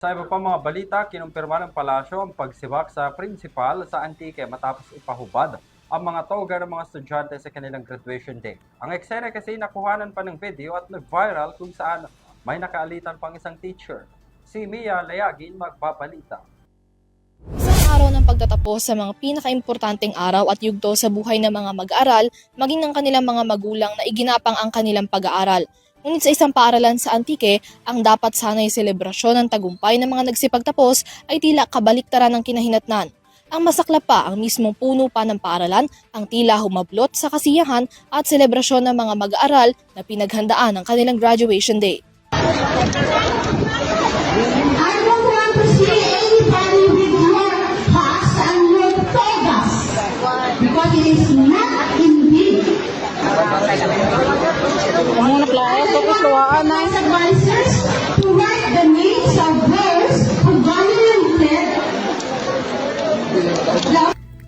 Sa iba pang mga balita, kinumpirma ng palasyo ang pagsibak sa prinsipal sa Antique matapos ipahubad ang mga toga ng mga estudyante sa kanilang graduation day. Ang eksena kasi nakuhanan pa ng video at nag-viral kung saan may nakaalitan pang isang teacher. Si Mia Layagin magbabalita. Isang araw ng pagtatapos sa mga pinakaimportanteng araw at yugto sa buhay ng mga mag-aaral, maging ng kanilang mga magulang na iginapang ang kanilang pag-aaral. Ngunit sa isang paaralan sa Antique, ang dapat sana'y selebrasyon ng tagumpay ng mga nagsipagtapos ay tila kabaliktaran ng kinahinatnan. Ang masaklap pa, ang mismong puno pa ng paaralan ang tila humablot sa kasiyahan at selebrasyon ng mga mag-aaral na pinaghandaan ng kanilang graduation day. I don't want to see anybody with your hats and your togas because it is not indeed. Advisors to write the names of those who dominated.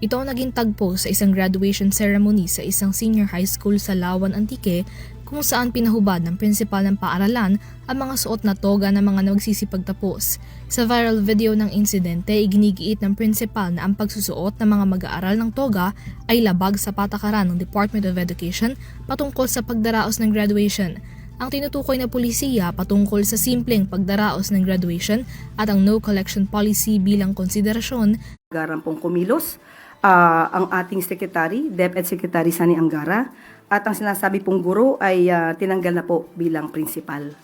Ito ang naging tagpo sa isang graduation ceremony sa isang senior high school sa Lawan, Antique, kung saan pinahubad ng prinsipal ng paaralan ang mga suot na toga ng mga nagsisipagtapos. Sa viral video ng insidente, iginigiit ng prinsipal na ang pagsusuot ng mga mag-aaral ng toga ay labag sa patakaran ng Department of Education patungkol sa pagdaraos ng graduation. Ang tinutukoy na pulisiya patungkol sa simpleng pagdaraos ng graduation at ang no collection policy bilang konsiderasyon. Garam pong kumilos ang ating secretary, DepEd Secretary Sani Angara, at ang sinasabi pong guro ay tinanggal na po bilang principal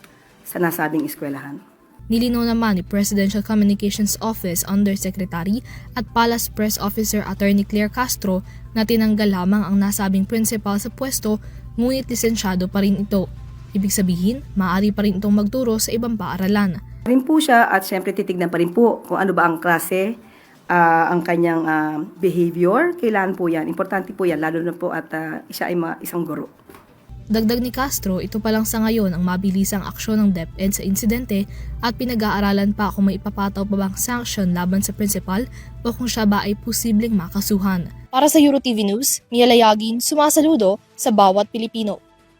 sa nasabing eskwelahan. Nilinaw naman ni Presidential Communications Office Undersecretary at Palace Press Officer Attorney Claire Castro na tinanggal lamang ang nasabing principal sa pwesto, ngunit lisensyado pa rin ito. Ibig sabihin, maaari pa rin itong magturo sa ibang paaralan. Rin po siya at siyempre titignan pa rin po kung ano ba ang klase, ang kanyang behavior. Kailangan po yan. Importante po yan, lalo na po at siya ay isang guro. Dagdag ni Castro, ito pa lang sa ngayon ang mabilisang aksyon ng DepEd sa insidente at pinag-aaralan pa kung may ipapataw pa bang sanction laban sa principal o kung siya ba ay posibleng makasuhan. Para sa EuroTV News, Mia Layagin, sumasaludo sa bawat Pilipino.